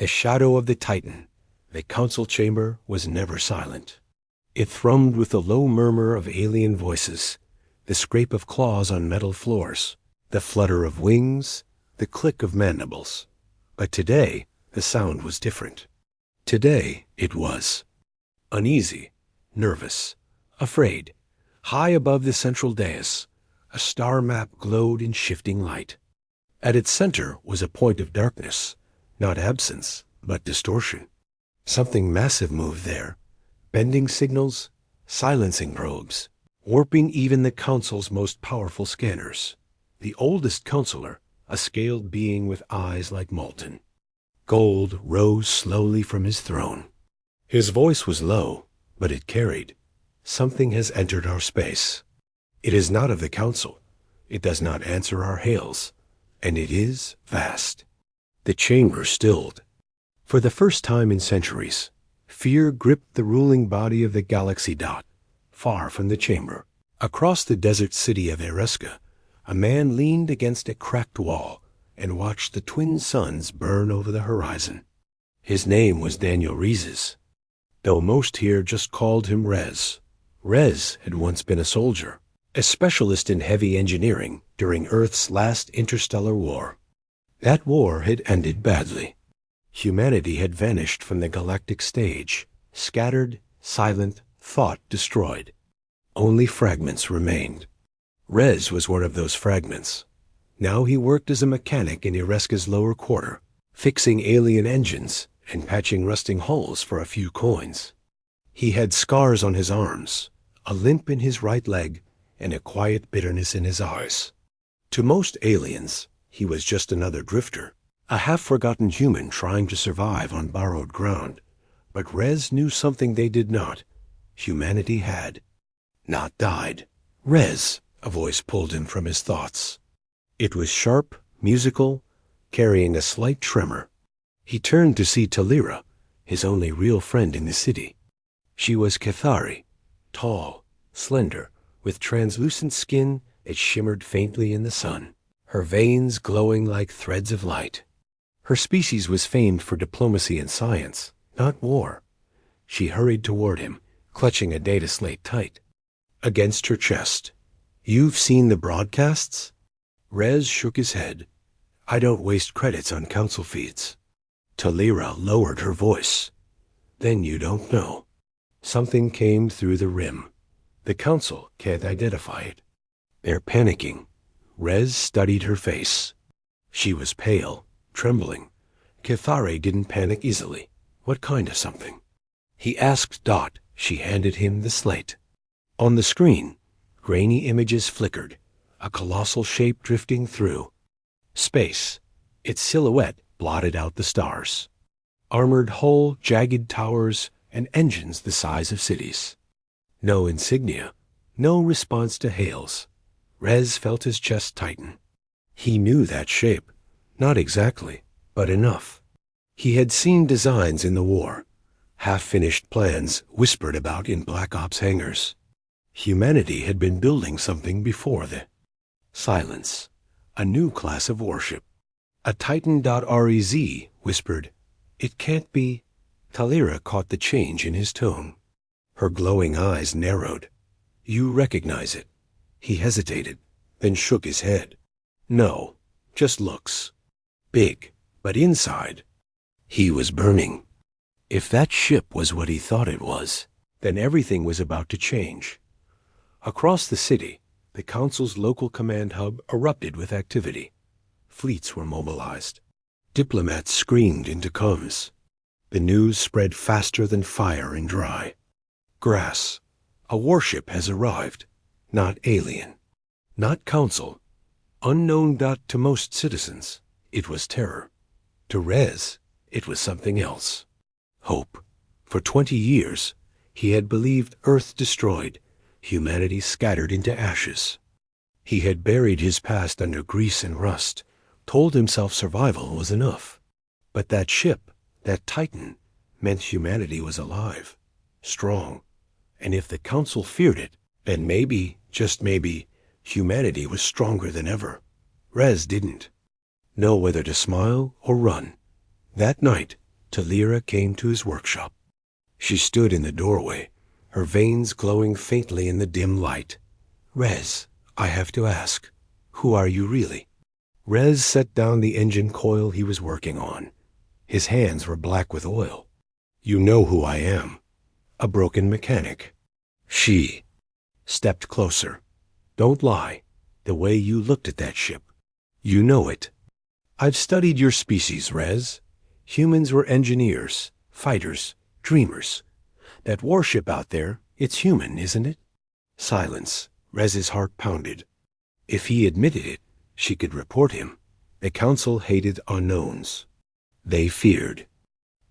A shadow of the Titan, the council chamber was never silent. It thrummed with the low murmur of alien voices, the scrape of claws on metal floors, the flutter of wings, the click of mandibles. But today, the sound was different. Today, it was uneasy, nervous, afraid. High above the central dais, a star map glowed in shifting light. At its center was a point of darkness, not absence, but distortion. Something massive moved there, bending signals, silencing probes, warping even the council's most powerful scanners. The oldest counselor, a scaled being with eyes like molten gold, rose slowly from his throne. His voice was low, but it carried. Something has entered our space. It is not of the council. It does not answer our hails, and it is vast. The chamber stilled. For the first time in centuries, fear gripped the ruling body of the galaxy. Far from the chamber, across the desert city of Ereska, a man leaned against a cracked wall and watched the twin suns burn over the horizon. His name was Daniel Rhizes, though most here just called him Rez. Rez had once been a soldier, a specialist in heavy engineering during Earth's last interstellar war. That war had ended badly. Humanity had vanished from the galactic stage, scattered, silent, thought destroyed. Only fragments remained. Rez was one of those fragments. Now he worked as a mechanic in Ereska's lower quarter, fixing alien engines and patching rusting hulls for a few coins. He had scars on his arms, a limp in his right leg, and a quiet bitterness in his eyes. To most aliens, he was just another drifter, a half-forgotten human trying to survive on borrowed ground. But Rez knew something they did not. Humanity had not died. Rez, a voice pulled him from his thoughts. It was sharp, musical, carrying a slight tremor. He turned to see Talira, his only real friend in the city. She was Cathari, tall, slender, with translucent skin that shimmered faintly in the sun, her veins glowing like threads of light. Her species was famed for diplomacy and science, not war. She hurried toward him, clutching a data slate tight. Against her chest. "You've seen the broadcasts?" Rez shook his head. "I don't waste credits on council feeds." Talira lowered her voice. "Then you don't know." Something came through the rim. The council can't identify it. They're panicking. Rez studied her face. She was pale, trembling. Cathari didn't panic easily. What kind of something? He asked Dot. She handed him the slate. On the screen, grainy images flickered, a colossal shape drifting through. Space. Its silhouette blotted out the stars. Armored hull, jagged towers, and engines the size of cities. No insignia, no response to hails. Rez felt his chest tighten. He knew that shape. Not exactly, but enough. He had seen designs in the war, half-finished plans whispered about in Black Ops hangars. Humanity had been building something before the silence, a new class of warship. A Titan.Rez whispered, "It can't be." Talira caught the change in his tone. Her glowing eyes narrowed. "You recognize it?" He hesitated, then shook his head. "No, just looks big, but inside." He was burning. If that ship was what he thought it was, then everything was about to change. Across the city, the council's local command hub erupted with activity. Fleets were mobilized. Diplomats screamed into comms. The news spread faster than fire in dry grass. A warship has arrived. Not alien. Not council. Unknown. To most citizens, it was terror. To Rez, it was something else. Hope. For 20 years, he had believed Earth destroyed, humanity scattered into ashes. He had buried his past under grease and rust, told himself survival was enough. But that ship, that Titan, meant humanity was alive, strong. And if the council feared it, then maybe, just maybe, humanity was stronger than ever. Rez didn't know whether to smile or run. That night, Talira came to his workshop. She stood in the doorway, her veins glowing faintly in the dim light. "Rez, I have to ask, who are you really?" Rez set down the engine coil he was working on. His hands were black with oil. "You know who I am. A broken mechanic." She stepped closer. "Don't lie. The way you looked at that ship. You know it. I've studied your species, Rez. Humans were engineers, fighters, dreamers. That warship out there, it's human, isn't it?" Silence. Rez's heart pounded. If he admitted it, she could report him. The council hated unknowns. They feared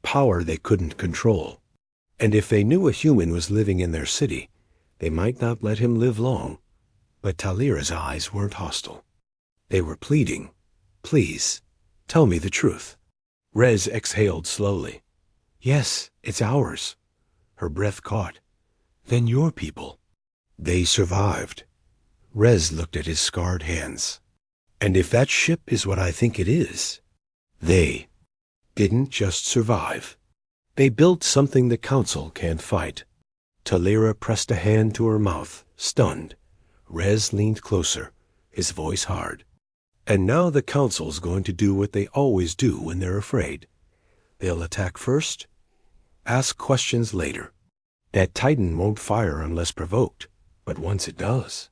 power they couldn't control. And if they knew a human was living in their city, they might not let him live long. But Talira's eyes weren't hostile. They were pleading. "Please, tell me the truth." Rez exhaled slowly. "Yes, it's ours." Her breath caught. "Then your people." "They survived." Rez looked at his scarred hands. "And if that ship is what I think it is, they didn't just survive. They built something the council can't fight." Talira pressed a hand to her mouth, stunned. Rez leaned closer, his voice hard. "And now the council's going to do what they always do when they're afraid. They'll attack first, ask questions later. That Titan won't fire unless provoked, but once it does,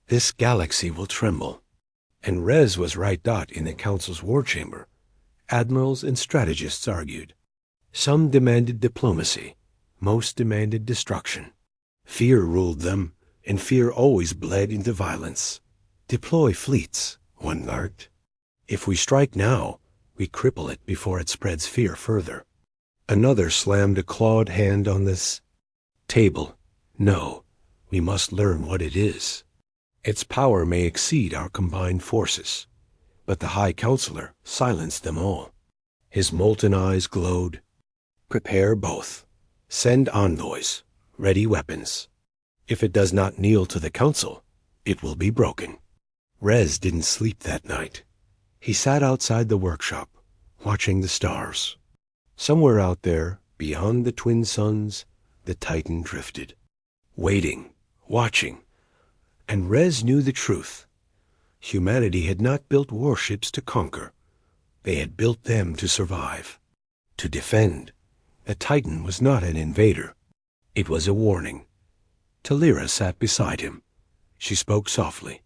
this galaxy will tremble." And Rez was right. In the council's war chamber, admirals and strategists argued. Some demanded diplomacy, most demanded destruction. Fear ruled them, and fear always bled into violence. "Deploy fleets," one argued. "If we strike now, we cripple it before it spreads fear further." Another slammed a clawed hand on this table. "No, we must learn what it is. Its power may exceed our combined forces." But the High Counselor silenced them all. His molten eyes glowed. "Prepare both. Send envoys. Ready weapons. If it does not kneel to the council, it will be broken." Rez didn't sleep that night. He sat outside the workshop, watching the stars. Somewhere out there, beyond the twin suns, the Titan drifted. Waiting, watching. And Rez knew the truth. Humanity had not built warships to conquer. They had built them to survive, to defend. The Titan was not an invader. It was a warning. Talira sat beside him. She spoke softly.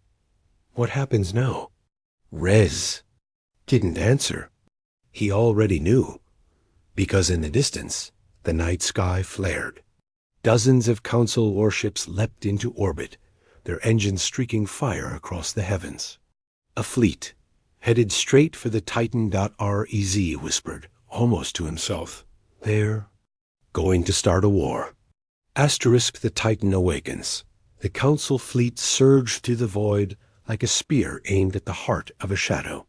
"What happens now?" Rez didn't answer. He already knew, because in the distance, the night sky flared. Dozens of council warships leapt into orbit, their engines streaking fire across the heavens. A fleet, headed straight for the Titan. Rez whispered, almost to himself. "They're going to start a war." The Titan awakens. The council fleet surged through the void like a spear aimed at the heart of a shadow.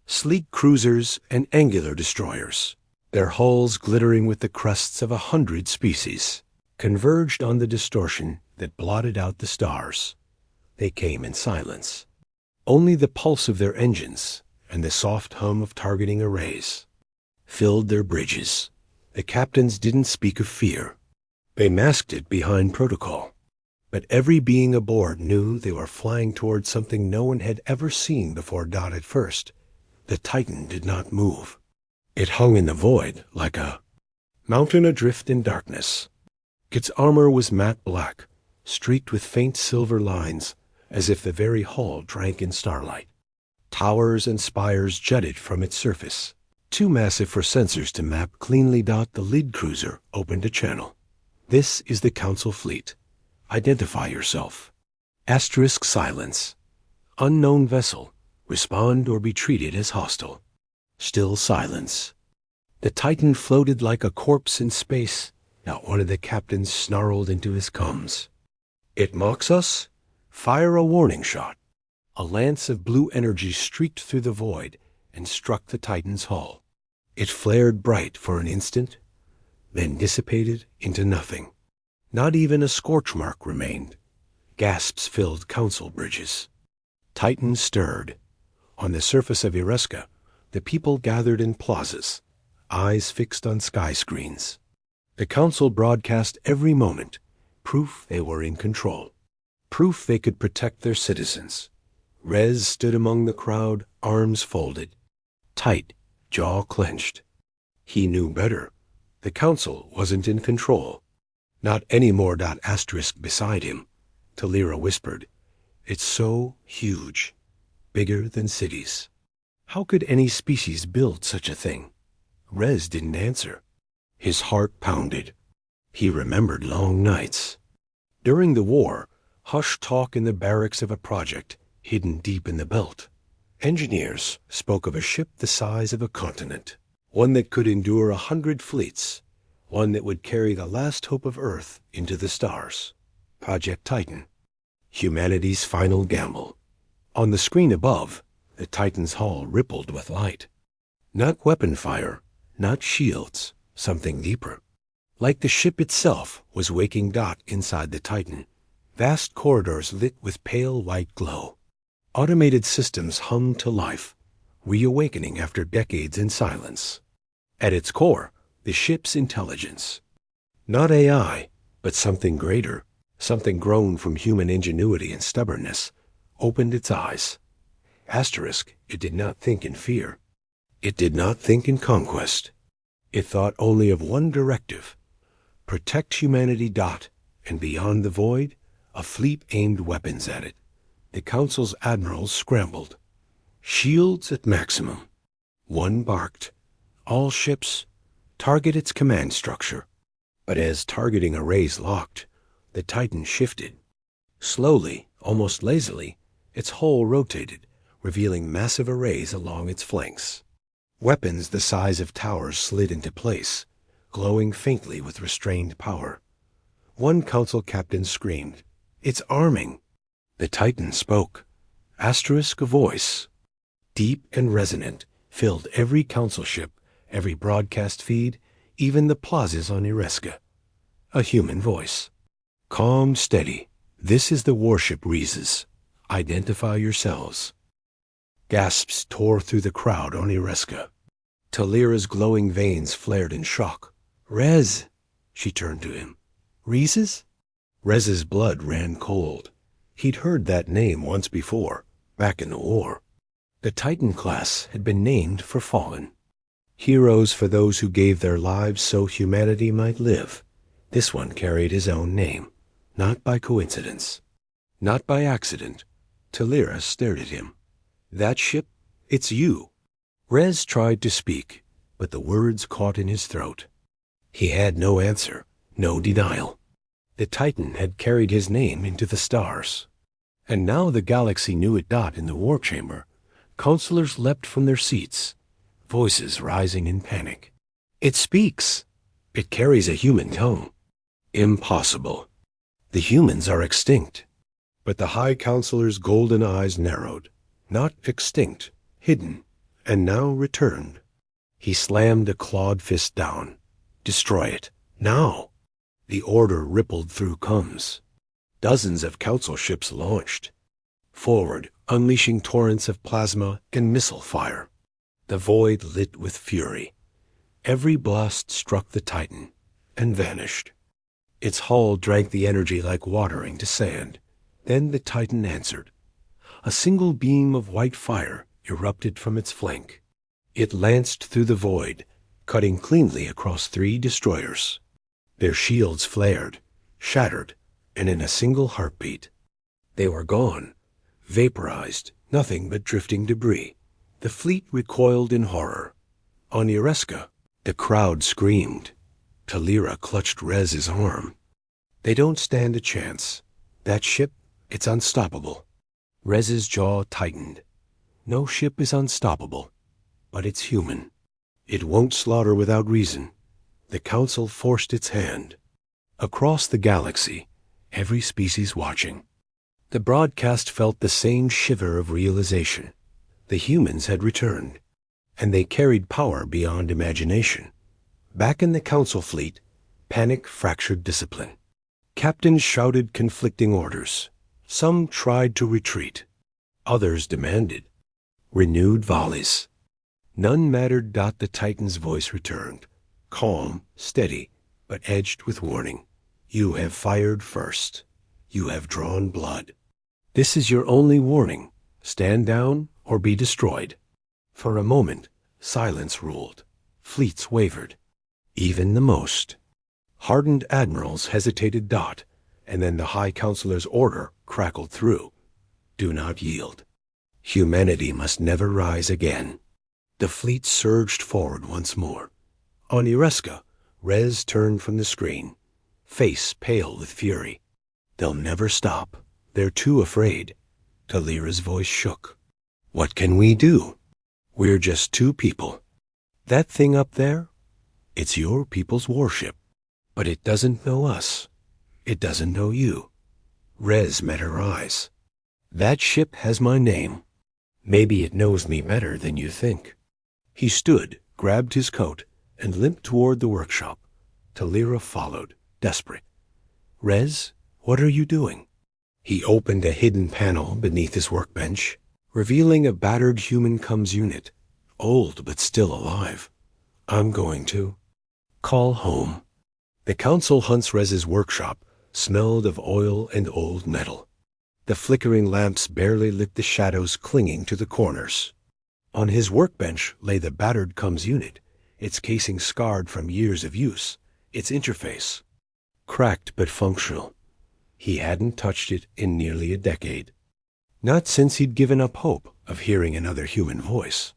Sleek cruisers and angular destroyers, their hulls glittering with the crests of 100 species, converged on the distortion that blotted out the stars. They came in silence. Only the pulse of their engines and the soft hum of targeting arrays filled their bridges. The captains didn't speak of fear. They masked it behind protocol. But every being aboard knew they were flying towards something no one had ever seen before. At first, the Titan did not move. It hung in the void like a mountain adrift in darkness. Its armor was matte black, streaked with faint silver lines, as if the very hull drank in starlight. Towers and spires jutted from its surface, too massive for sensors to map cleanly. The lead cruiser opened a channel. "This is the council fleet. Identify yourself." Silence. "Unknown vessel. Respond or be treated as hostile." Still silence. The Titan floated like a corpse in space. Not one of the captains snarled into his comms. "It mocks us? Fire a warning shot." A lance of blue energy streaked through the void and struck the Titan's hull. It flared bright for an instant, then dissipated into nothing. Not even a scorch mark remained. Gasps filled council bridges. Titan stirred. On the surface of Ereska, the people gathered in plazas. eyes fixed on sky screens. The council broadcast every moment, proof they were in control, proof they could protect their citizens. Rez stood among the crowd, arms folded, tight, jaw clenched. He knew better. The council wasn't in control. Not anymore. Asterisk beside him. Talira whispered, "It's so huge, bigger than cities. How could any species build such a thing?" Rez didn't answer. His heart pounded. He remembered long nights. During the war, hushed talk in the barracks of a project hidden deep in the belt. Engineers spoke of a ship the size of a continent, one that could endure 100 fleets, one that would carry the last hope of Earth into the stars. Project Titan. Humanity's final gamble. On the screen above, the Titan's hull rippled with light. Not weapon fire, not shields, something deeper. Like the ship itself was waking. Inside the Titan, vast corridors lit with pale white glow. Automated systems hummed to life, reawakening after decades in silence. At its core, the ship's intelligence. Not AI, but something greater, something grown from human ingenuity and stubbornness, opened its eyes. Asterisk, it did not think in fear. It did not think in conquest. It thought only of one directive: protect humanity. And beyond the void, a fleet aimed weapons at it. The council's admirals scrambled. Shields at maximum. One barked. All ships, target its command structure. But as targeting arrays locked, the Titan shifted. Slowly, almost lazily, its hull rotated, revealing massive arrays along its flanks. Weapons the size of towers slid into place, glowing faintly with restrained power. One council captain screamed, "It's arming!" The Titan spoke. Asterisk, a voice, deep and resonant, filled every council ship, every broadcast feed, even the plazas on Ireska. A human voice. Calm, steady. This is the warship Rhesus. Identify yourselves. Gasps tore through the crowd on Ireska. Talira's glowing veins flared in shock. "Rez!" She turned to him. "Rhesus?" Rez's blood ran cold. He'd heard that name once before, back in the war. The Titan class had been named for fallen. Heroes for those who gave their lives so humanity might live. This one carried his own name, not by coincidence, not by accident. Talira stared at him. "That ship, it's you." Rez tried to speak, but the words caught in his throat. He had no answer, no denial. The Titan had carried his name into the stars. And now the galaxy knew it. In the warp chamber, counselors leapt from their seats, voices rising in panic. "It speaks. It carries a human tongue." "Impossible. The humans are extinct." But the High Counselor's golden eyes narrowed. Not extinct, hidden, and now returned. He slammed a clawed fist down. "Destroy it. Now!" The order rippled through comms. Dozens of council ships launched. Forward, unleashing torrents of plasma and missile fire. The void lit with fury. Every blast struck the Titan and vanished. Its hull drank the energy like water into sand. Then the Titan answered. A single beam of white fire erupted from its flank. It lanced through the void, cutting cleanly across 3 destroyers. Their shields flared, shattered, and in a single heartbeat, they were gone, vaporized, nothing but drifting debris. The fleet recoiled in horror. On Ireska, the crowd screamed. Talira clutched Rez's arm. "They don't stand a chance. That ship, it's unstoppable." Rez's jaw tightened. "No ship is unstoppable, but it's human. It won't slaughter without reason." The council forced its hand. Across the galaxy, every species watching. The broadcast felt the same shiver of realization. The humans had returned, and they carried power beyond imagination. Back in the council fleet, panic fractured discipline. Captains shouted conflicting orders. Some tried to retreat. Others demanded renewed volleys. None mattered. The Titan's voice returned, calm, steady, but edged with warning. You have fired first. You have drawn blood. This is your only warning. Stand down or be destroyed. For a moment, silence ruled. Fleets wavered. Even the most hardened admirals hesitated. And then the High Counselor's order crackled through. Do not yield. Humanity must never rise again. The fleet surged forward once more. On Ireska, Rez turned from the screen, face pale with fury. They'll never stop. They're too afraid. Talira's voice shook. What can we do? We're just two people. That thing up there? It's your people's warship. But it doesn't know us. It doesn't know you. Rez met her eyes. That ship has my name. Maybe it knows me better than you think. He stood, grabbed his coat, and limped toward the workshop. Talira followed, desperate. Rez, what are you doing? He opened a hidden panel beneath his workbench, revealing a battered human comms unit, old but still alive. I'm going to call home. The Council Hunt's Rez's workshop smelled of oil and old metal. The flickering lamps barely lit the shadows clinging to the corners. On his workbench lay the battered comms unit, its casing scarred from years of use, its interface cracked but functional. He hadn't touched it in nearly a decade. Not since he'd given up hope of hearing another human voice.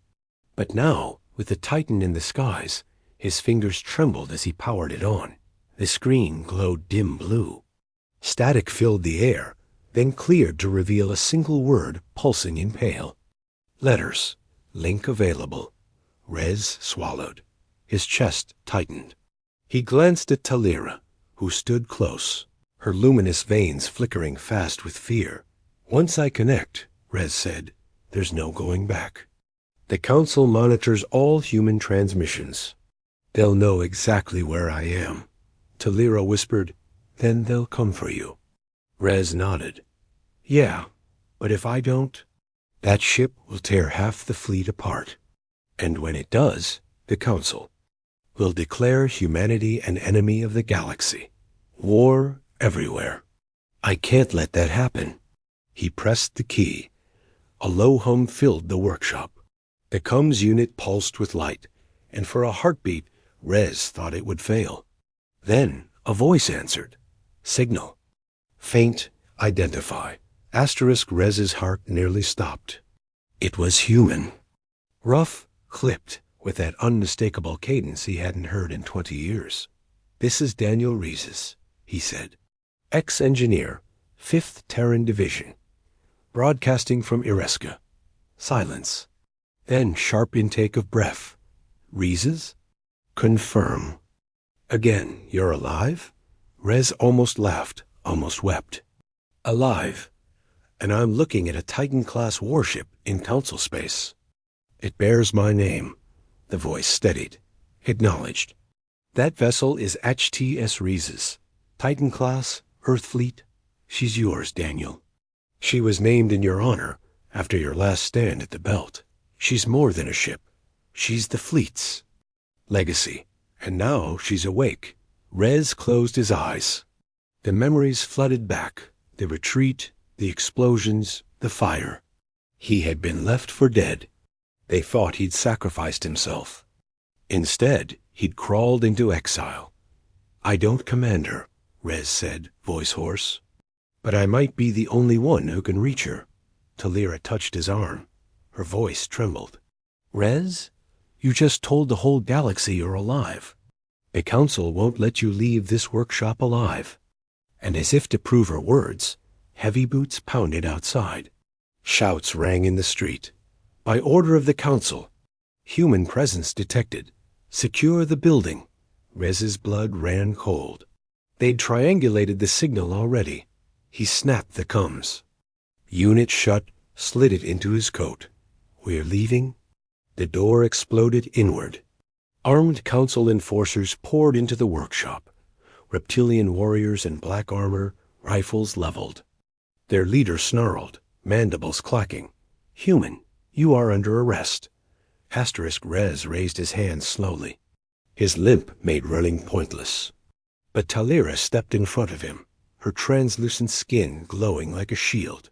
But now, with the Titan in the skies, his fingers trembled as he powered it on. The screen glowed dim blue. Static filled the air, then cleared to reveal a single word pulsing in pale. Letters. Link available. Rez swallowed. His chest tightened. He glanced at Talira, who stood close, her luminous veins flickering fast with fear. Once I connect, Rez said, there's no going back. The Council monitors all human transmissions. They'll know exactly where I am. Talira whispered, then they'll come for you. Rez nodded. Yeah, but if I don't, that ship will tear half the fleet apart. And when it does, the Council will declare humanity an enemy of the galaxy. War everywhere. I can't let that happen. He pressed the key. A low hum filled the workshop. The comms unit pulsed with light, and for a heartbeat, Rez thought it would fail. Then a voice answered. Signal. Faint, identify. Asterisk. Rez's heart nearly stopped. It was human. Rough, clipped, with that unmistakable cadence he hadn't heard in 20 years. This is Daniel Rhys, he said. Ex-engineer, 5th Terran Division. Broadcasting from Ireska. Silence. Then sharp intake of breath. Rhys? Confirm. Again, you're alive? Rez almost laughed, almost wept. Alive. And I'm looking at a Titan-class warship in Council space. It bears my name. The voice steadied. Acknowledged. That vessel is HTS Rhys. Titan-class, Earth Fleet. She's yours, Daniel. She was named in your honor after your last stand at the belt. She's more than a ship. She's the fleet's legacy. And now she's awake. Rez closed his eyes. The memories flooded back. The retreat, the explosions, the fire. He had been left for dead. They thought he'd sacrificed himself. Instead, he'd crawled into exile. I don't command her, Rez said, voice hoarse. But I might be the only one who can reach her. Talira touched his arm. Her voice trembled. Rez? You just told the whole galaxy you're alive. The Council won't let you leave this workshop alive. And as if to prove her words, heavy boots pounded outside. Shouts rang in the street. By order of the Council. Human presence detected. Secure the building. Rez's blood ran cold. They'd triangulated the signal already. He snapped the comms. Unit shut, slid it into his coat. We're leaving? The door exploded inward. Armed Council enforcers poured into the workshop. Reptilian warriors in black armor, rifles leveled. Their leader snarled, mandibles clacking. Human, you are under arrest. Rez raised his hand slowly. His limp made running pointless. But Talira stepped in front of him, her translucent skin glowing like a shield.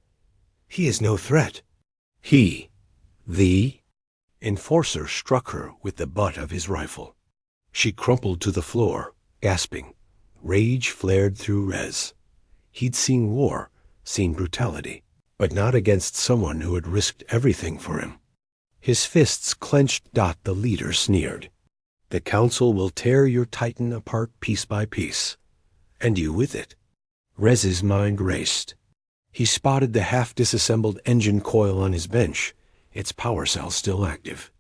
He is no threat. The enforcer struck her with the butt of his rifle. She crumpled to the floor, gasping. Rage flared through Rez. He'd seen war, seen brutality, but not against someone who had risked everything for him. His fists clenched. The leader sneered. The Council will tear your Titan apart piece by piece, and you with it. Rez's mind raced. He spotted the half-disassembled engine coil on his bench, its power cell still active.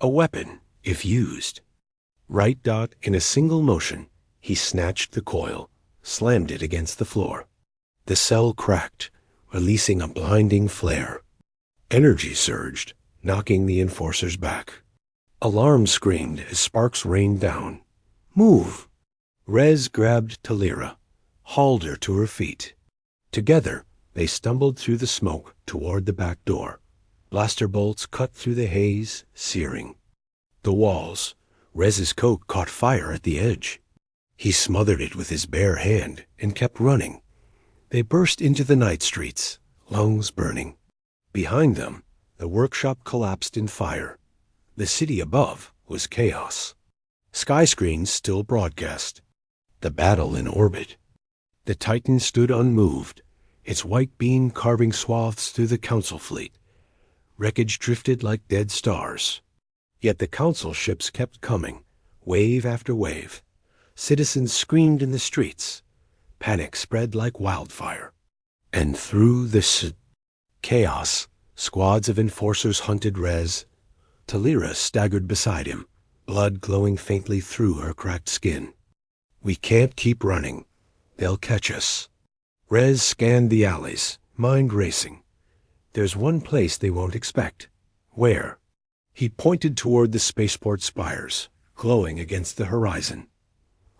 A weapon, if used. Right. In a single motion, he snatched the coil, slammed it against the floor. The cell cracked, releasing a blinding flare. Energy surged, knocking the enforcers back. Alarms screamed as sparks rained down. Move! Rez grabbed Talira, hauled her to her feet. Together, they stumbled through the smoke toward the back door. Blaster bolts cut through the haze, searing. The walls. Rez's coat caught fire at the edge. He smothered it with his bare hand and kept running. They burst into the night streets, lungs burning. Behind them, the workshop collapsed in fire. The city above was chaos. Sky screens still broadcast. The battle in orbit. The Titan stood unmoved, its white beam carving swaths through the Council fleet. Wreckage drifted like dead stars. Yet the Council ships kept coming, wave after wave. Citizens screamed in the streets. Panic spread like wildfire. And through this chaos, squads of enforcers hunted Rez. Talira staggered beside him, blood glowing faintly through her cracked skin. We can't keep running. They'll catch us. Rez scanned the alleys, mind racing. There's one place they won't expect. Where? He pointed toward the spaceport spires, glowing against the horizon.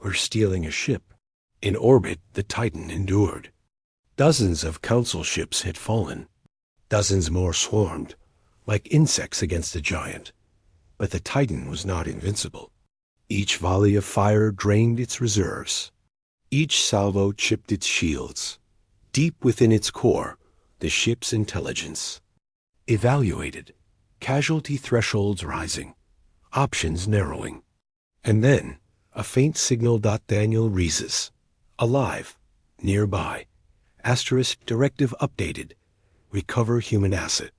We're stealing a ship. In orbit, the Titan endured. Dozens of Council ships had fallen. Dozens more swarmed, like insects against a giant. But the Titan was not invincible. Each volley of fire drained its reserves. Each salvo chipped its shields. Deep within its core, the ship's intelligence. Evaluated, casualty thresholds rising, options narrowing. And then, a faint signal. Daniel Rhizes. Alive. Nearby. Asterisk directive updated. Recover human asset.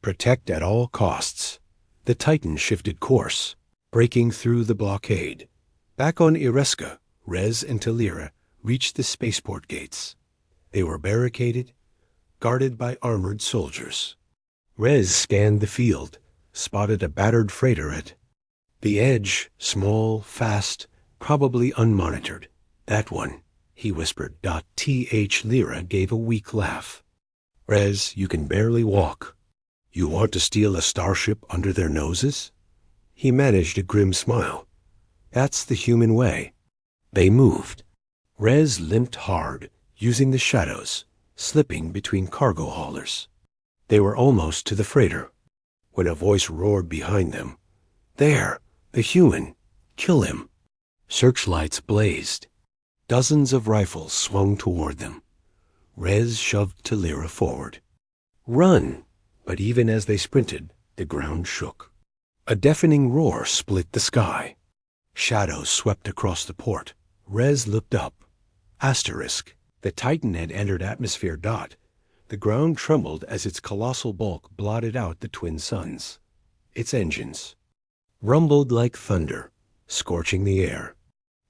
Protect at all costs. The Titan shifted course, breaking through the blockade. Back on Ireska, Rez and Talira reached the spaceport gates. They were barricaded, guarded by armored soldiers. Rez scanned the field, spotted a battered freighter at the edge, small, fast, probably unmonitored. That one, he whispered. Lyra gave a weak laugh. Rez, you can barely walk. You want to steal a starship under their noses? He managed a grim smile. That's the human way. They moved. Rez limped hard, using the shadows, slipping between cargo haulers. They were almost to the freighter, when a voice roared behind them. There, the human. Kill him. Searchlights blazed. Dozens of rifles swung toward them. Rez shoved Talira forward. Run! But even as they sprinted, the ground shook. A deafening roar split the sky. Shadows swept across the port. Rez looked up. Asterisk. The Titan had entered atmosphere. The ground trembled as its colossal bulk blotted out the twin suns. Its engines rumbled like thunder, scorching the air.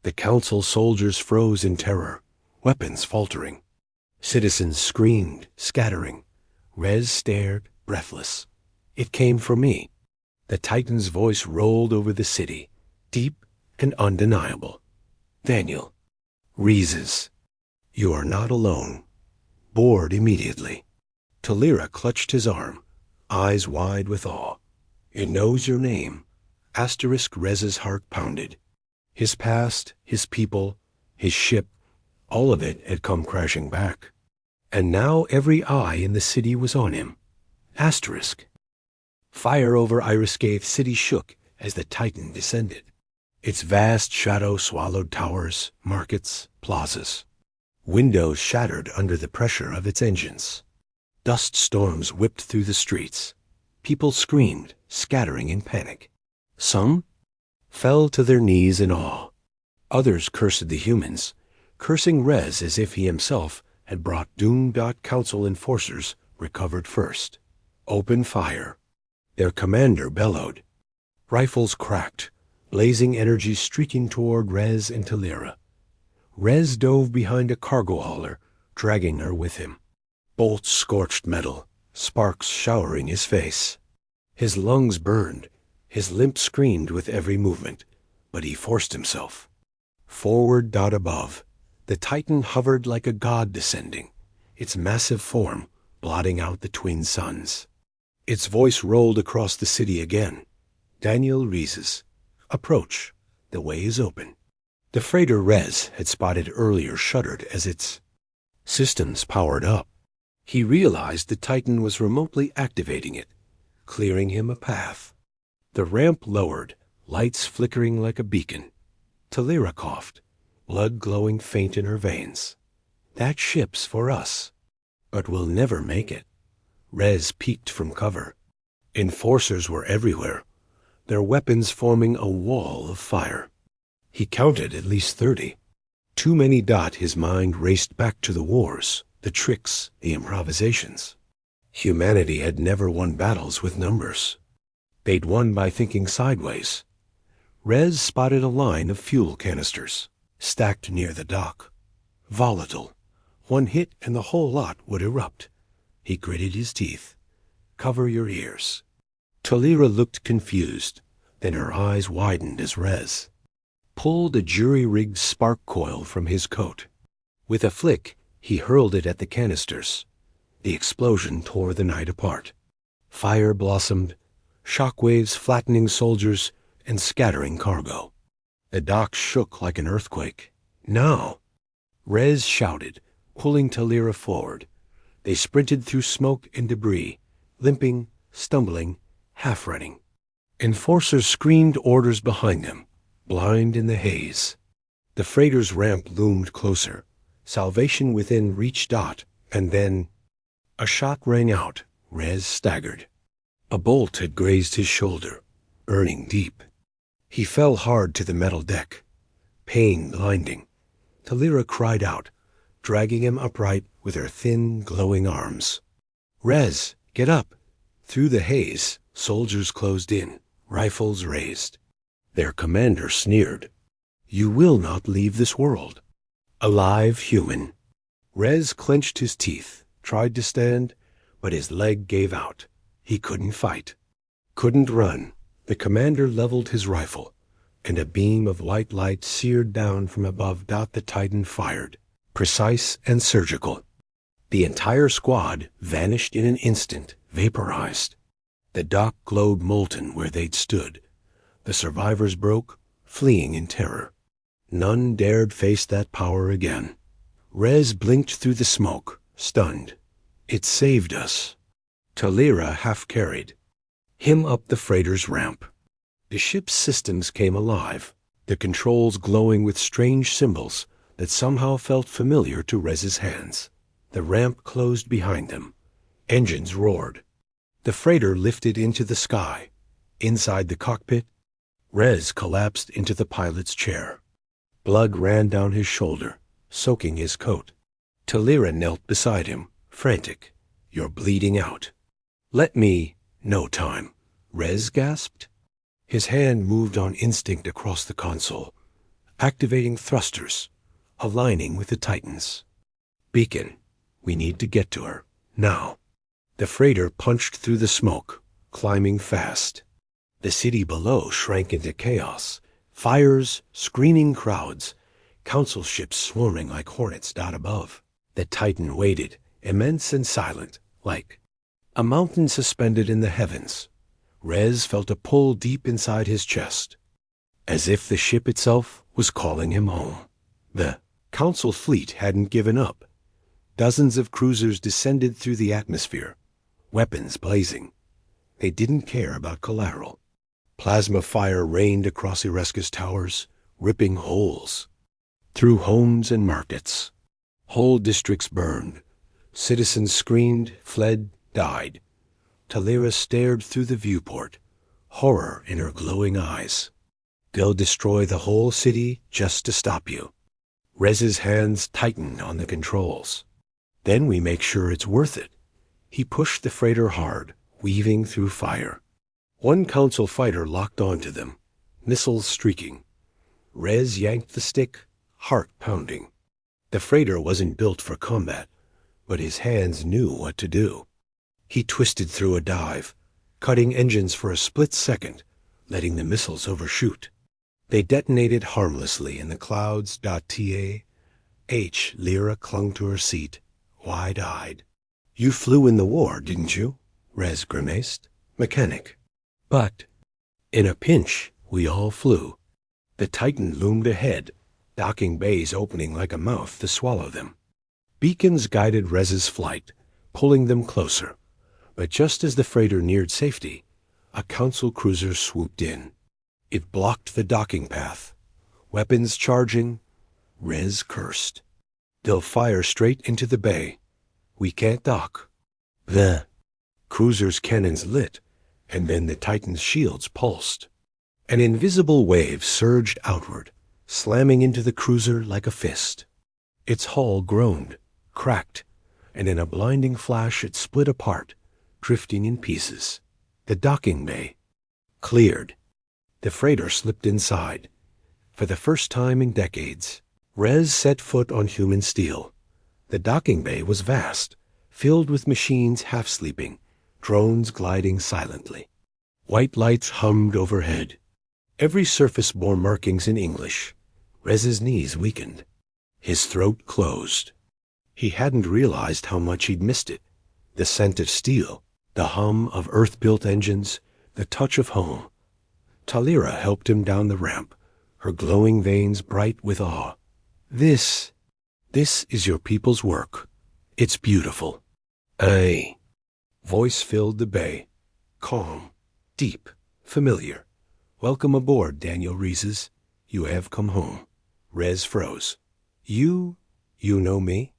The Council soldiers froze in terror, weapons faltering. Citizens screamed, scattering. Rez stared, breathless. It came for me. The Titan's voice rolled over the city, deep and undeniable. Daniel. Rhizes. You are not alone. Board immediately. Talira clutched his arm, eyes wide with awe. It knows your name. Asterisk. Rez's heart pounded. His past, his people, his ship, all of it had come crashing back. And now every eye in the city was on him. Asterisk. Fire over Iriscave City shook as the Titan descended. Its vast shadow swallowed towers, markets, plazas. Windows shattered under the pressure of its engines. Dust storms whipped through the streets. People screamed, scattering in panic. Some fell to their knees in awe. Others cursed the humans, cursing Rez as if he himself had brought doom. Council enforcers recovered first. Open fire. Their commander bellowed. Rifles cracked, blazing energy streaking toward Rez and Talira. Rez dove behind a cargo hauler, dragging her with him. Bolts scorched metal, sparks showering his face. His lungs burned, his limp screamed with every movement, but he forced himself. Forward. Above, the Titan hovered like a god descending, its massive form blotting out the twin suns. Its voice rolled across the city again. Daniel Reeses. Approach. The way is open. The freighter Rez had spotted earlier shuddered as its systems powered up. He realized the Titan was remotely activating it, clearing him a path. The ramp lowered, lights flickering like a beacon. Talira coughed, blood glowing faint in her veins. That ship's for us, but we'll never make it. Rez peeked from cover. Enforcers were everywhere, their weapons forming a wall of fire. He counted at least 30. Too many. His mind raced back to the wars, the tricks, the improvisations. Humanity had never won battles with numbers. They'd won by thinking sideways. Rez spotted a line of fuel canisters, stacked near the dock. Volatile. One hit and the whole lot would erupt. He gritted his teeth. Cover your ears. Talira looked confused, then her eyes widened as Rez pulled a jury-rigged spark coil from his coat. With a flick, he hurled it at the canisters. The explosion tore the night apart. Fire blossomed, shockwaves flattening soldiers and scattering cargo. The dock shook like an earthquake. Now! Rez shouted, pulling Talira forward. They sprinted through smoke and debris, limping, stumbling, half-running. Enforcers screamed orders behind them, blind in the haze. The freighter's ramp loomed closer, salvation within reach. And then a shot rang out. Rez staggered. A bolt had grazed his shoulder, burning deep. He fell hard to the metal deck, pain blinding. Talira cried out, dragging him upright with her thin, glowing arms. Rez, get up! Through the haze, soldiers closed in, rifles raised. Their commander sneered. You will not leave this world. A live human. Rez clenched his teeth, tried to stand, but his leg gave out. He couldn't fight, couldn't run. The commander leveled his rifle, and a beam of white light seared down from above. The Titan fired, precise and surgical. The entire squad vanished in an instant, vaporized. The dock glowed molten where they'd stood. The survivors broke, fleeing in terror. None dared face that power again. Rez blinked through the smoke, stunned. It saved us. Talira half-carried him up the freighter's ramp. The ship's systems came alive, the controls glowing with strange symbols that somehow felt familiar to Rez's hands. The ramp closed behind them. Engines roared. The freighter lifted into the sky. Inside the cockpit, Rez collapsed into the pilot's chair. Blood ran down his shoulder, soaking his coat. Talira knelt beside him, frantic. You're bleeding out. Let me. No time. Rez gasped. His hand moved on instinct across the console, activating thrusters, aligning with the Titans. Beacon. We need to get to her. Now. The freighter punched through the smoke, climbing fast. The city below shrank into chaos. Fires, screaming crowds, council ships swarming like hornets. Above. The Titan waited, immense and silent, like a mountain suspended in the heavens. Rez felt a pull deep inside his chest, as if the ship itself was calling him home. The council fleet hadn't given up. Dozens of cruisers descended through the atmosphere, weapons blazing. They didn't care about collateral. Plasma fire rained across Ereska's towers, ripping holes through homes and markets. Whole districts burned. Citizens screamed, fled, died. Talira stared through the viewport, horror in her glowing eyes. They'll destroy the whole city just to stop you. Rez's hands tightened on the controls. Then we make sure it's worth it. He pushed the freighter hard, weaving through fire. One council fighter locked onto them, missiles streaking. Rez yanked the stick, heart pounding. The freighter wasn't built for combat, but his hands knew what to do. He twisted through a dive, cutting engines for a split second, letting the missiles overshoot. They detonated harmlessly in the clouds. Lyra clung to her seat, wide-eyed. You flew in the war, didn't you? Rez grimaced. Mechanic. But in a pinch, we all flew. The Titan loomed ahead, docking bays opening like a mouth to swallow them. Beacons guided Rez's flight, pulling them closer. But just as the freighter neared safety, a council cruiser swooped in. It blocked the docking path. Weapons charging. Rez cursed. They'll fire straight into the bay. We can't dock. The cruiser's cannons lit, and then the Titan's shields pulsed. An invisible wave surged outward, slamming into the cruiser like a fist. Its hull groaned, cracked, and in a blinding flash it split apart, drifting in pieces. The docking bay cleared. The freighter slipped inside. For the first time in decades, Rez set foot on human steel. The docking bay was vast, filled with machines half sleeping, drones gliding silently. White lights hummed overhead. Every surface bore markings in English. Rez's knees weakened. His throat closed. He hadn't realized how much he'd missed it. The scent of steel, the hum of earth-built engines, the touch of home. Talira helped him down the ramp, her glowing veins bright with awe. This is your people's work. It's beautiful. Aye. Voice filled the bay. Calm, deep, familiar. Welcome aboard, Daniel Rhys. You have come home. Rez froze. You know me?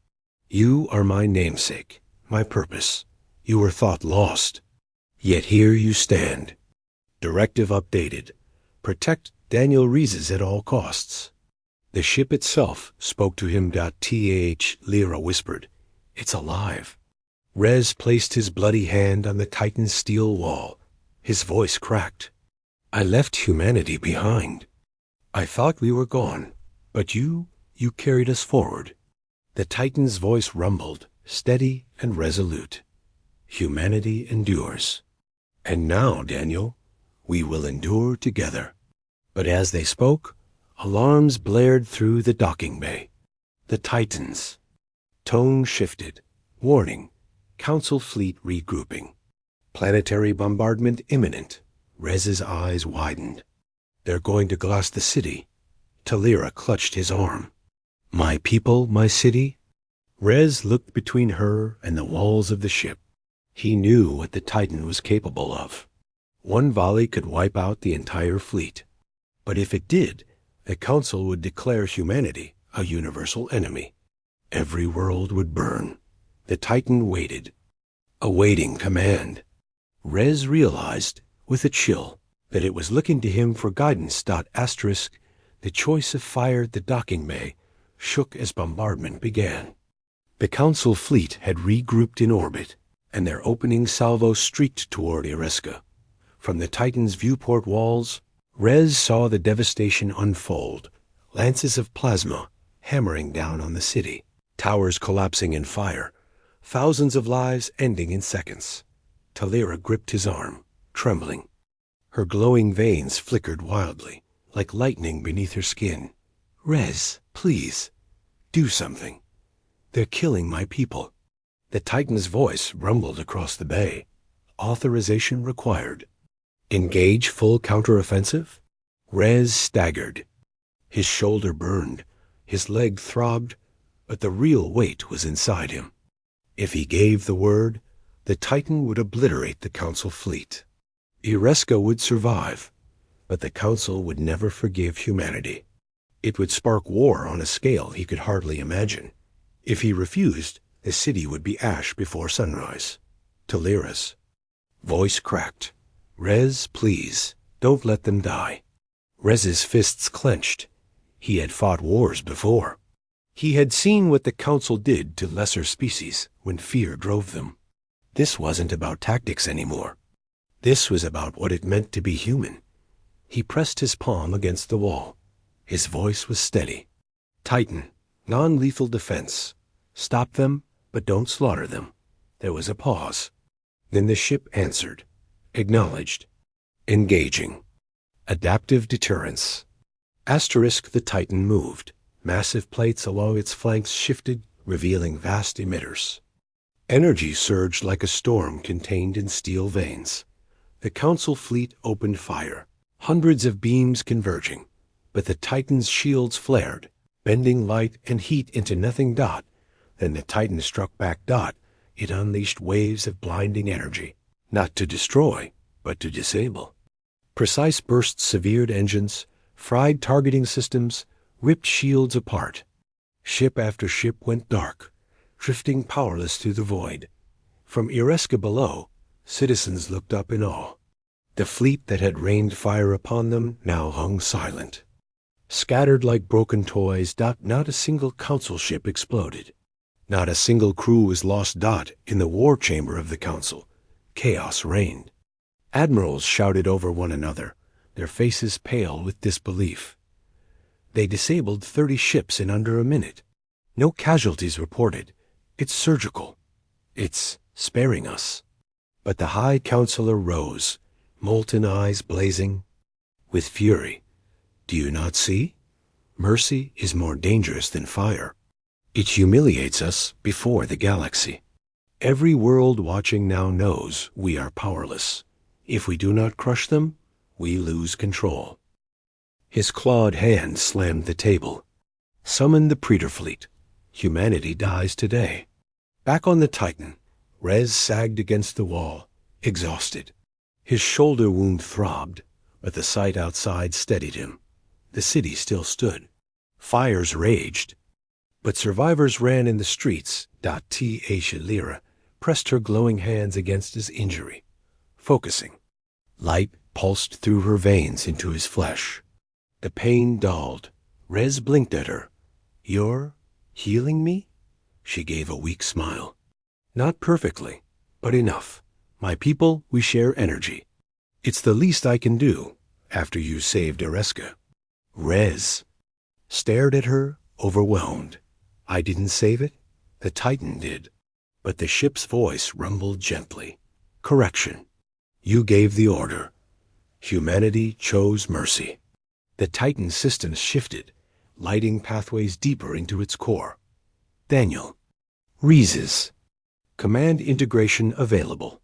You are my namesake, my purpose. You were thought lost. Yet here you stand. Directive updated. Protect Daniel Rhys at all costs. The ship itself spoke to him. Lyra whispered. It's alive. Rez placed his bloody hand on the Titan's steel wall. His voice cracked. I left humanity behind. I thought we were gone, but you carried us forward. The Titan's voice rumbled, steady and resolute. Humanity endures. And now, Daniel, we will endure together. But as they spoke, alarms blared through the docking bay. The Titans. Tone shifted. Warning. Council fleet regrouping. Planetary bombardment imminent. Rez's eyes widened. They're going to glass the city. Talira clutched his arm. My people, my city? Rez looked between her and the walls of the ship. He knew what the Titan was capable of. One volley could wipe out the entire fleet. But if it did, the Council would declare humanity a universal enemy. Every world would burn. The Titan waited, awaiting command. Rez realized, with a chill, that it was looking to him for guidance. The choice of fire at the docking bay shook as bombardment began. The Council fleet had regrouped in orbit, and their opening salvo streaked toward Ereska. From the Titan's viewport walls, Rez saw the devastation unfold, lances of plasma hammering down on the city, towers collapsing in fire, thousands of lives ending in seconds. Talira gripped his arm, trembling. Her glowing veins flickered wildly, like lightning beneath her skin. Rez, please, do something. They're killing my people. The Titan's voice rumbled across the bay. Authorization required. Engage full counteroffensive? Rez staggered. His shoulder burned, his leg throbbed, but the real weight was inside him. If he gave the word, the Titan would obliterate the Council fleet. Ireska would survive, but the Council would never forgive humanity. It would spark war on a scale he could hardly imagine. If he refused, the city would be ash before sunrise. Talira's voice cracked. Rez, please, don't let them die. Rez's fists clenched. He had fought wars before. He had seen what the Council did to lesser species when fear drove them. This wasn't about tactics anymore. This was about what it meant to be human. He pressed his palm against the wall. His voice was steady. Titan, non-lethal defense. Stop them, but don't slaughter them. There was a pause. Then the ship answered. Acknowledged. Engaging. Adaptive deterrence. The Titan moved. Massive plates along its flanks shifted, revealing vast emitters. Energy surged like a storm contained in steel veins. The Council fleet opened fire, hundreds of beams converging, but the Titan's shields flared, bending light and heat into nothing. Then the Titan struck back. It unleashed waves of blinding energy, not to destroy, but to disable. Precise bursts severed engines, fried targeting systems, ripped shields apart. Ship after ship went dark, drifting powerless through the void. From Ireska below, citizens looked up in awe. The fleet that had rained fire upon them now hung silent. Scattered like broken toys. Not a single Council ship exploded. Not a single crew was lost. In the war chamber of the Council, chaos reigned. Admirals shouted over one another, their faces pale with disbelief. They disabled 30 ships in under a minute. No casualties reported. It's surgical. It's sparing us. But the High Counselor rose, molten eyes blazing with fury. Do you not see? Mercy is more dangerous than fire. It humiliates us before the galaxy. Every world watching now knows we are powerless. If we do not crush them, we lose control. His clawed hand slammed the table. Summon the Praetor fleet. Humanity dies today. Back on the Titan, Rez sagged against the wall, exhausted. His shoulder wound throbbed, but the sight outside steadied him. The city still stood. Fires raged, but survivors ran in the streets. Shalira pressed her glowing hands against his injury, focusing. Light pulsed through her veins into his flesh. The pain dulled. Rez blinked at her. You're healing me? She gave a weak smile. Not perfectly, but enough. My people, we share energy. It's the least I can do after you saved Ireska. Rez stared at her, overwhelmed. I didn't save it. The Titan did. But the ship's voice rumbled gently. Correction. You gave the order. Humanity chose mercy. The Titan systems shifted, lighting pathways deeper into its core. Daniel. Rezes. Command integration available.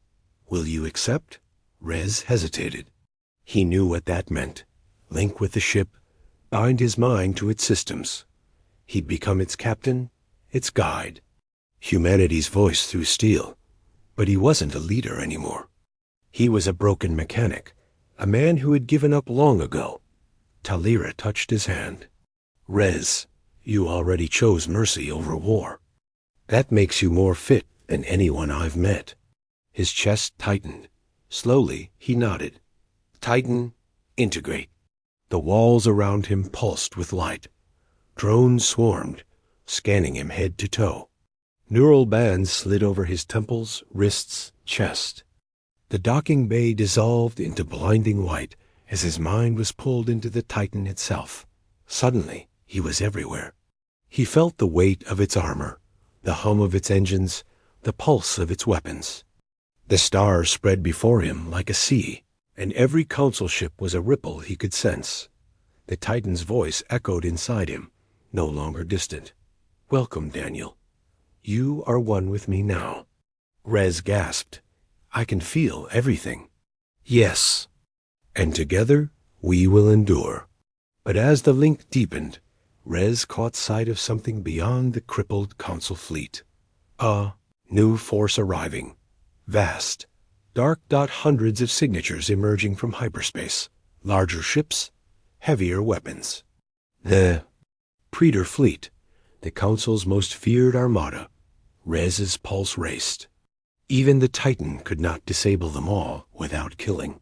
Will you accept? Rez hesitated. He knew what that meant. Link with the ship, bind his mind to its systems. He'd become its captain, its guide. Humanity's voice through steel. But he wasn't a leader anymore. He was a broken mechanic, a man who had given up long ago. Talira touched his hand. Rez, you already chose mercy over war. That makes you more fit than anyone I've met. His chest tightened. Slowly, he nodded. Titan, integrate. The walls around him pulsed with light. Drones swarmed, scanning him head to toe. Neural bands slid over his temples, wrists, chest. The docking bay dissolved into blinding white as his mind was pulled into the Titan itself. Suddenly, he was everywhere. He felt the weight of its armor, the hum of its engines, the pulse of its weapons. The stars spread before him like a sea, and every Council ship was a ripple he could sense. The Titan's voice echoed inside him, no longer distant. Welcome, Daniel. You are one with me now. Rez gasped. I can feel everything. Yes. And together we will endure. But as the link deepened, Rez caught sight of something beyond the crippled Council fleet. A new force arriving. Vast, Dark dot hundreds of signatures emerging from hyperspace. Larger ships, heavier weapons. The Praetor fleet, the Council's most feared armada. Rez's pulse raced. Even the Titan could not disable them all without killing.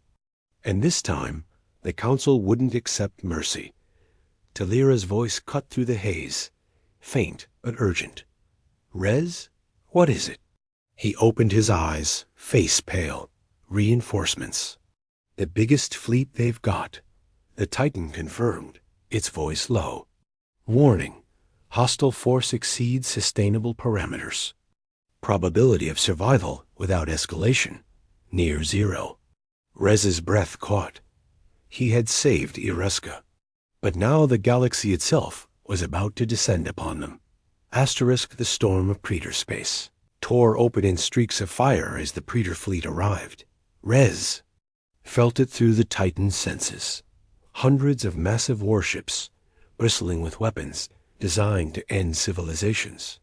And this time, the Council wouldn't accept mercy. Talira's voice cut through the haze, faint but urgent. Rez, what is it? He opened his eyes, face pale. Reinforcements. The biggest fleet they've got. The Titan confirmed, its voice low. Warning. Hostile force exceeds sustainable parameters. Probability of survival without escalation. Near zero. Rez's breath caught. He had saved Ireska. But now the galaxy itself was about to descend upon them. Asterisk the storm of Praetor space. Tore open in streaks of fire as the Praetor fleet arrived. Rez felt it through the Titan's senses. Hundreds of massive warships, bristling with weapons designed to end civilizations.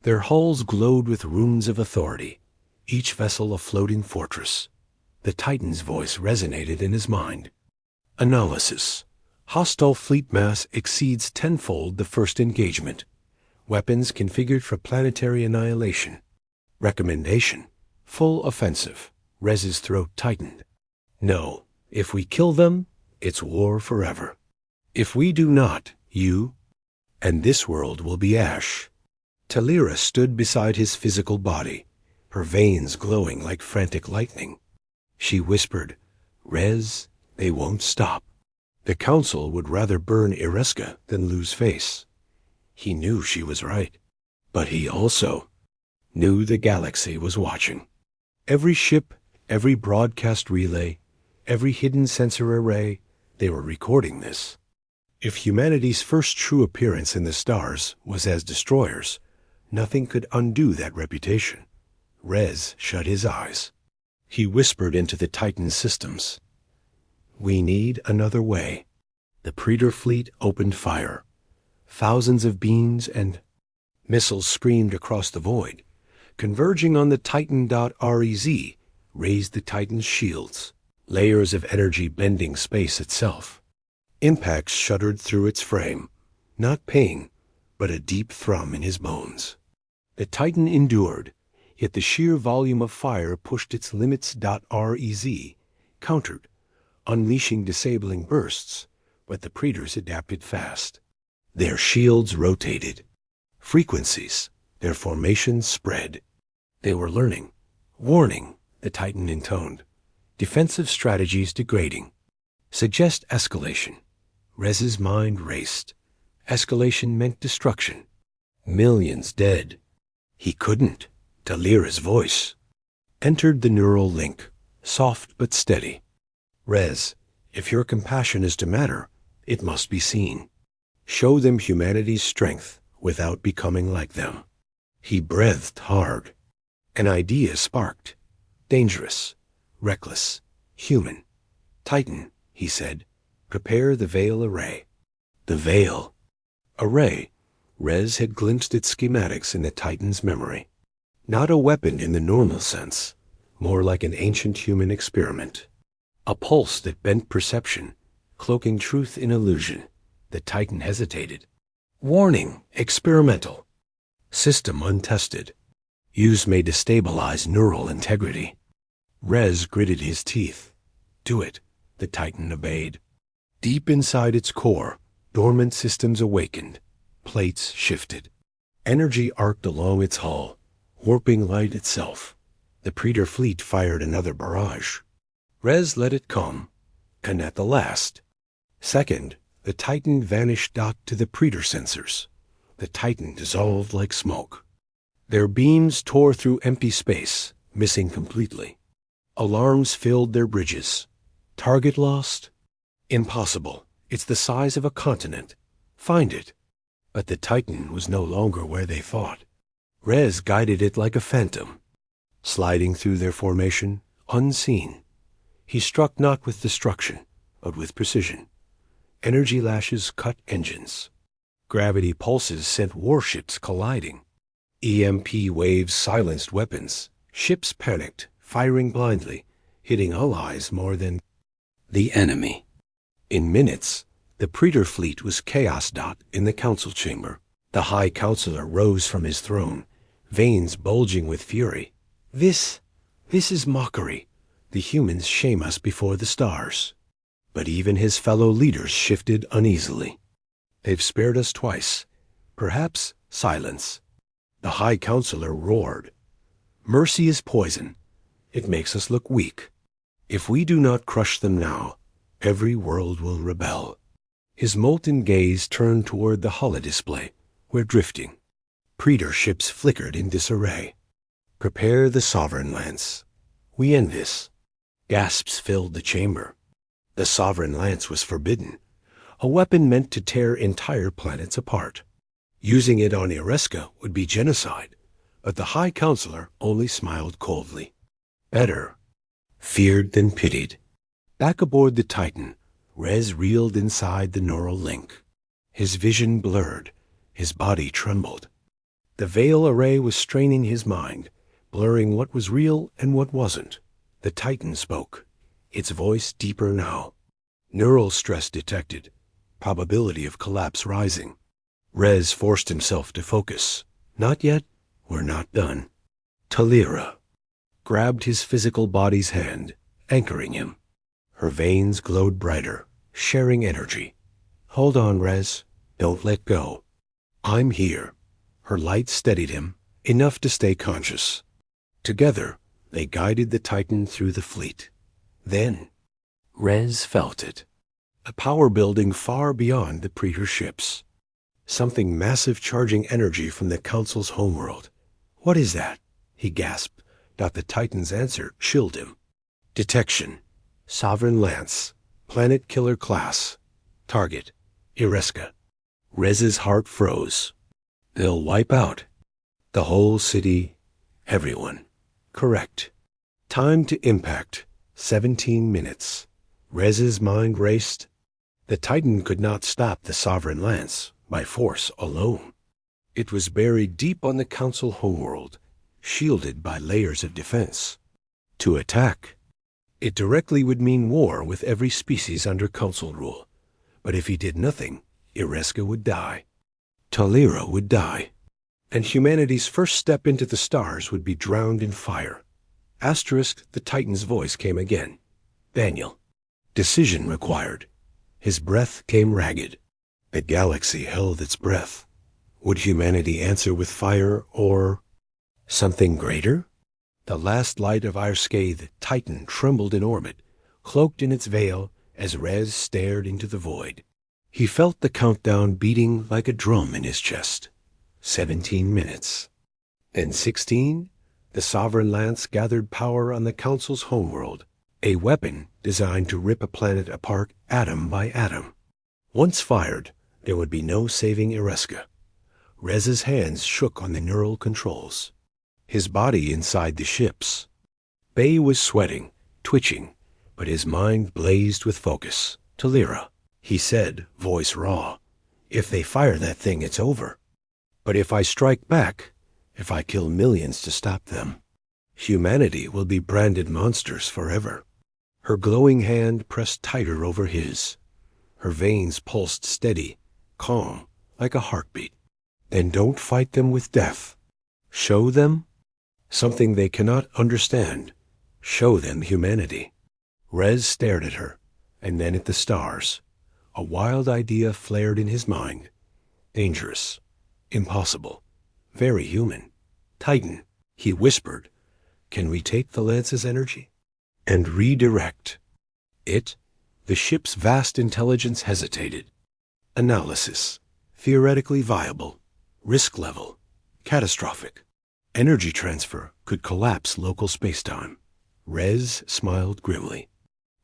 Their hulls glowed with runes of authority, each vessel a floating fortress. The Titan's voice resonated in his mind. Analysis. Hostile fleet mass exceeds tenfold the first engagement. Weapons configured for planetary annihilation. Recommendation. Full offensive. Rez's throat tightened. No, if we kill them, it's war forever. If we do not, you and this world will be ash. Talira stood beside his physical body, her veins glowing like frantic lightning. She whispered, Rez, they won't stop. The Council would rather burn Ireska than lose face. He knew she was right, but he also knew the galaxy was watching. Every ship, every broadcast relay, every hidden sensor array, they were recording this. If humanity's first true appearance in the stars was as destroyers, nothing could undo that reputation. Rez shut his eyes. He whispered into the Titan systems. We need another way. The Praetor fleet opened fire. Thousands of beams and missiles screamed across the void. Converging on the Titan.Rez, raised the Titan's shields, layers of energy bending space itself. Impacts shuddered through its frame, not pain, but a deep thrum in his bones. The Titan endured, yet the sheer volume of fire pushed its limits.Rez, countered, unleashing disabling bursts, but the Praetors adapted fast. Their shields rotated. Frequencies, their formations spread. They were learning. Warning, the Titan intoned. Defensive strategies degrading. Suggest escalation. Rez's mind raced. Escalation meant destruction. Millions dead. He couldn't. Talira's voice entered the neural link, soft but steady. Rez, if your compassion is to matter, it must be seen. Show them humanity's strength without becoming like them. He breathed hard. An idea sparked. Dangerous, reckless, human. Titan, he said, prepare the Veil array. The Veil. Array. Rez had glimpsed its schematics in the Titan's memory. Not a weapon in the normal sense, more like an ancient human experiment. A pulse that bent perception, cloaking truth in illusion. The Titan hesitated. Warning, experimental. System untested. Use may destabilize neural integrity. Rez gritted his teeth. Do it, the Titan obeyed. Deep inside its core, dormant systems awakened. Plates shifted. Energy arced along its hull, warping light itself. The Praetor fleet fired another barrage. Rez let it come, and at the last second, the Titan vanished to the Praetor sensors. The Titan dissolved like smoke. Their beams tore through empty space, missing completely. Alarms filled their bridges. Target lost? Impossible. It's the size of a continent. Find it. But the Titan was no longer where they thought. Rez guided it like a phantom, sliding through their formation, unseen. He struck not with destruction, but with precision. Energy lashes cut engines. Gravity pulses sent warships colliding. EMP waves silenced weapons. Ships panicked, firing blindly, hitting allies more than the enemy. In minutes, the Praetor fleet was chaos dot in the council chamber. The High Counselor rose from his throne, veins bulging with fury. This is mockery. The humans shame us before the stars. But even his fellow leaders shifted uneasily. They've spared us twice. Perhaps silence. The High Counselor roared. Mercy is poison. It makes us look weak. If we do not crush them now, every world will rebel. His molten gaze turned toward the holodisplay, where drifting Praetor ships flickered in disarray. Prepare the Sovereign Lance. We end this. Gasps filled the chamber. The Sovereign Lance was forbidden, a weapon meant to tear entire planets apart. Using it on Ereska would be genocide, but the High Counselor only smiled coldly. Better. Feared than pitied. Back aboard the Titan, Rez reeled inside the neural link. His vision blurred, his body trembled. The Veil Array was straining his mind, blurring what was real and what wasn't. The Titan spoke, its voice deeper now. Neural stress detected, probability of collapse rising. Rez forced himself to focus. Not yet, we're not done. Talira grabbed his physical body's hand, anchoring him. Her veins glowed brighter, sharing energy. Hold on, Rez. Don't let go. I'm here. Her light steadied him, enough to stay conscious. Together, they guided the Titan through the fleet. Then, Rez felt it. A power building far beyond the Praetor ships. Something massive charging energy from the Council's homeworld. What is that? He gasped. The Titan's answer chilled him. Detection. Sovereign Lance. Planet Killer Class. Target. Ereska. Rez's heart froze. They'll wipe out. The whole city. Everyone. Correct. Time to impact. 17 minutes. Rez's mind raced. The Titan could not stop the Sovereign Lance by force alone. It was buried deep on the Council homeworld, shielded by layers of defense. To attack, it directly would mean war with every species under Council rule. But if he did nothing, Ereska would die. Talira would die. And humanity's first step into the stars would be drowned in fire. Asterisk, the Titan's voice came again. Daniel. Decision required. His breath came ragged. The galaxy held its breath. Would humanity answer with fire or something greater? The last light of our scathed Titan trembled in orbit, cloaked in its veil as Rez stared into the void. He felt the countdown beating like a drum in his chest. 17 minutes. Then 16, the Sovereign Lance gathered power on the Council's homeworld, a weapon designed to rip a planet apart atom by atom. Once fired, there would be no saving Ereska. Rez's hands shook on the neural controls. His body inside the ships. Bay was sweating, twitching, but his mind blazed with focus. Talira, he said, voice raw. If they fire that thing, it's over. But if I strike back, if I kill millions to stop them, humanity will be branded monsters forever. Her glowing hand pressed tighter over his. Her veins pulsed steady, calm, like a heartbeat. Then don't fight them with death. Show them something they cannot understand. Show them humanity. Rez stared at her, and then at the stars. A wild idea flared in his mind. Dangerous. Impossible. Very human. Titan, he whispered. Can we take the Lance's energy and redirect it? The ship's vast intelligence hesitated. Analysis. Theoretically viable. Risk level. Catastrophic. Energy transfer could collapse local spacetime. Rez smiled grimly.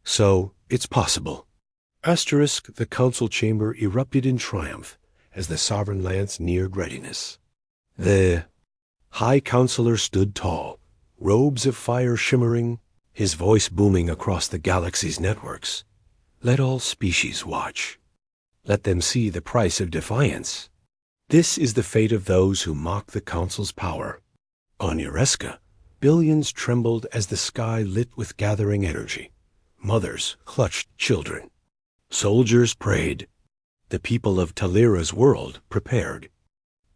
So, it's possible. Asterisk, the Council chamber erupted in triumph as the Sovereign Lance neared readiness. The High Counselor stood tall, robes of fire shimmering, his voice booming across the galaxy's networks. Let all species watch. Let them see the price of defiance. This is the fate of those who mock the Council's power. On Ereska, Billions trembled as the sky lit with gathering energy. Mothers clutched children. Soldiers prayed. The people of Talira's world prepared.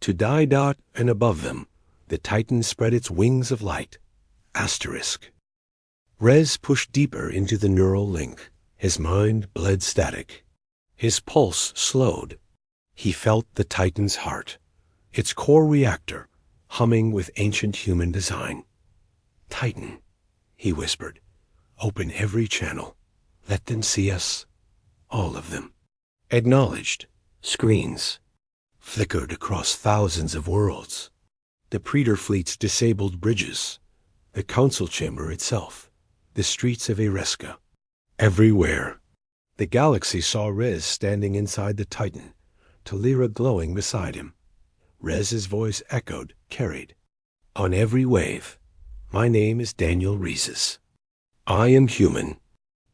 To die. And above them, the Titan spread its wings of light. Asterisk. Rez pushed deeper into the neural link. His mind bled static. His pulse slowed. He felt the Titan's heart, its core reactor, humming with ancient human design. Titan, he whispered, open every channel. Let them see us. All of them. Acknowledged. Screens flickered across thousands of worlds. The Predator fleet's disabled bridges, the council chamber itself, the streets of Ereska. Everywhere. The galaxy saw Rez standing inside the Titan, Talira glowing beside him. Rez's voice echoed, carried. On every wave, my name is Daniel Rhesus. I am human.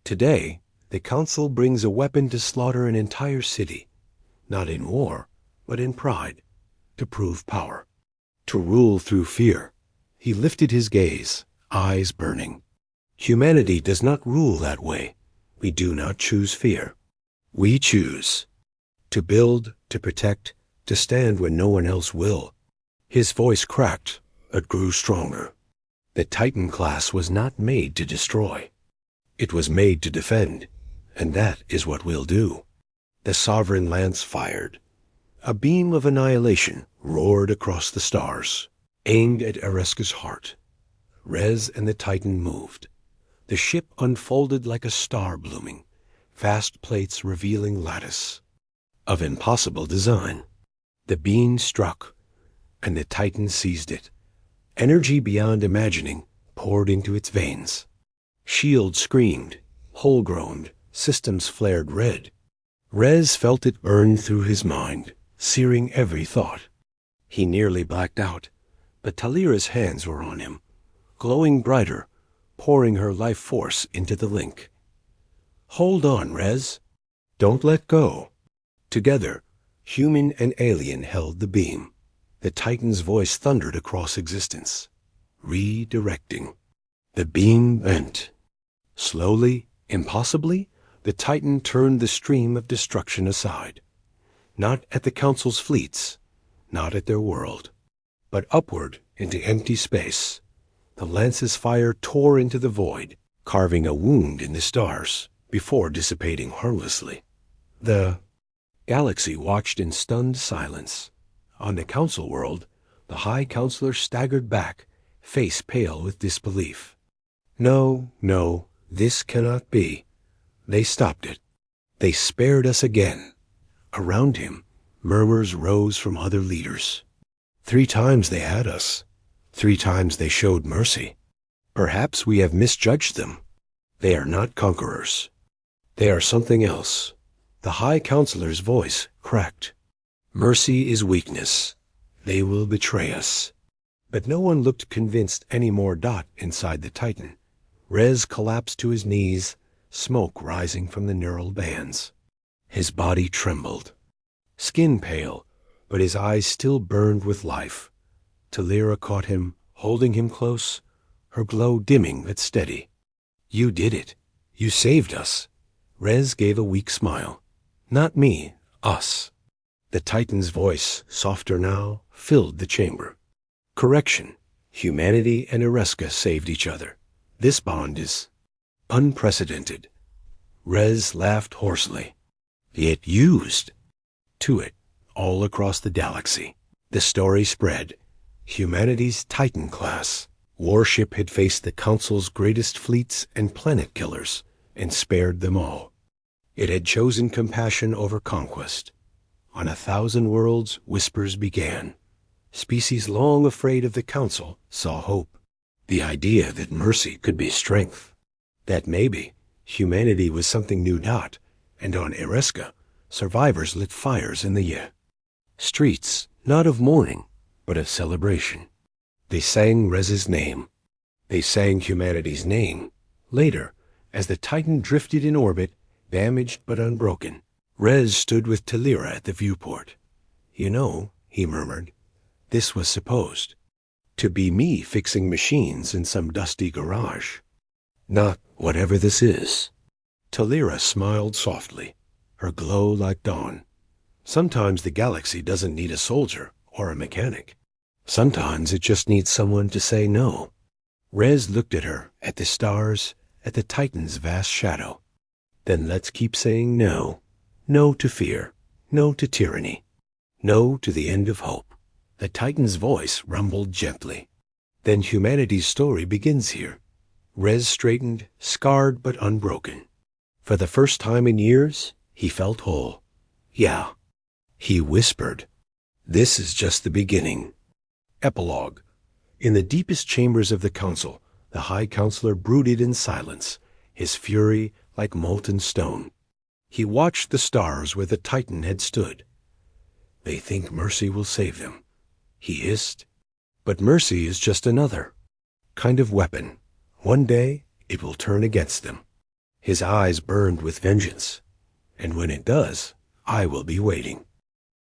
Today, the Council brings a weapon to slaughter an entire city, not in war, but in pride, to prove power, to rule through fear. He lifted his gaze, eyes burning. Humanity does not rule that way. We do not choose fear. We choose to build, to protect, to stand when no one else will. His voice cracked, but grew stronger. The Titan class was not made to destroy. It was made to defend, and that is what we'll do. The sovereign lance fired. A beam of annihilation roared across the stars, aimed at Ereska's heart. Rez and the Titan moved. The ship unfolded like a star blooming, vast plates revealing lattice. Of impossible design. The beam struck, and the Titan seized it. Energy beyond imagining poured into its veins. Shields screamed, hull groaned, systems flared red. Rez felt it burn through his mind, searing every thought. He nearly blacked out, but Talira's hands were on him, glowing brighter, pouring her life force into the link. Hold on, Rez. Don't let go. Together, human and alien held the beam. The Titan's voice thundered across existence, redirecting. The beam bent. Slowly, impossibly, the Titan turned the stream of destruction aside. Not at the Council's fleets, not at their world, but upward into empty space. The lance's fire tore into the void, carving a wound in the stars, before dissipating harmlessly. The galaxy watched in stunned silence. On the Council world, the High Counselor staggered back, face pale with disbelief. No, this cannot be. They stopped it. They spared us again. Around him, murmurs rose from other leaders. 3 times they had us. 3 times they showed mercy. Perhaps we have misjudged them. They are not conquerors. They are something else. The High Counselor's voice cracked. Mercy is weakness. They will betray us. But no one looked convinced any more. Inside the Titan. Rez collapsed to his knees, smoke rising from the neural bands. His body trembled. Skin pale, but his eyes still burned with life. Talira caught him, holding him close, her glow dimming but steady. You did it. You saved us. Rez gave a weak smile. Not me, us. The Titan's voice, softer now, filled the chamber. Correction. Humanity and Ereska saved each other. This bond is unprecedented. Rez laughed hoarsely. It used. To it, all across the galaxy. The story spread. Humanity's Titan class warship had faced the Council's greatest fleets and planet killers, and spared them all. It had chosen compassion over conquest. On 1,000 worlds, whispers began. Species long afraid of the Council saw hope. The idea that mercy could be strength. That maybe humanity was something new. And on Ereska, survivors lit fires in the air. Streets, not of mourning, but of celebration. They sang Rez's name. They sang humanity's name. Later, as the Titan drifted in orbit, damaged but unbroken, Rez stood with Talira at the viewport. You know, he murmured, this was supposed to be me fixing machines in some dusty garage. Not whatever this is. Talira smiled softly, her glow like dawn. Sometimes the galaxy doesn't need a soldier or a mechanic. Sometimes it just needs someone to say no. Rez looked at her, at the stars, at the Titan's vast shadow. Then let's keep saying no. No to fear. No to tyranny. No to the end of hope. The Titan's voice rumbled gently. Then humanity's story begins here. Rez straightened, scarred but unbroken. For the first time in years, he felt whole. Yeah. He whispered, "This is just the beginning." Epilogue. In the deepest chambers of the council, the High Counselor brooded in silence, his fury like molten stone. He watched the stars where the Titan had stood. "They think mercy will save them," he hissed. "But mercy is just another kind of weapon. One day it will turn against them." His eyes burned with vengeance. "And when it does, I will be waiting."